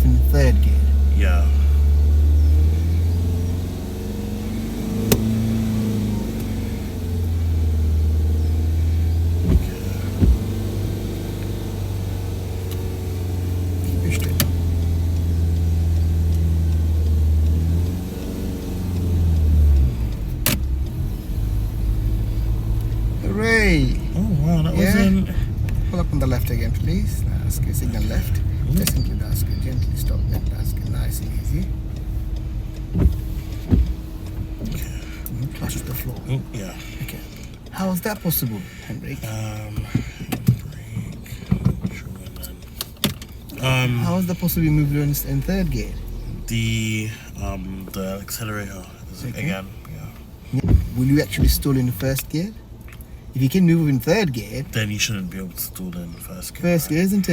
off in third gear. Yeah. Keep it straight. Hooray! Oh wow, that Yeah. wasn't. Pull up on the left again, please. That's good. Signal left. Just simply that's good. Gently stop that. That's good. Nice and easy. Touch the floor. Oh, yeah. Okay. How is that possible, Henrik? How is that possible? You move in third gear. The accelerator is Okay. again. Yeah. Will you actually stall in the first gear? If you can move in third gear, Then you shouldn't be able to stall in first gear. first gear isn't it?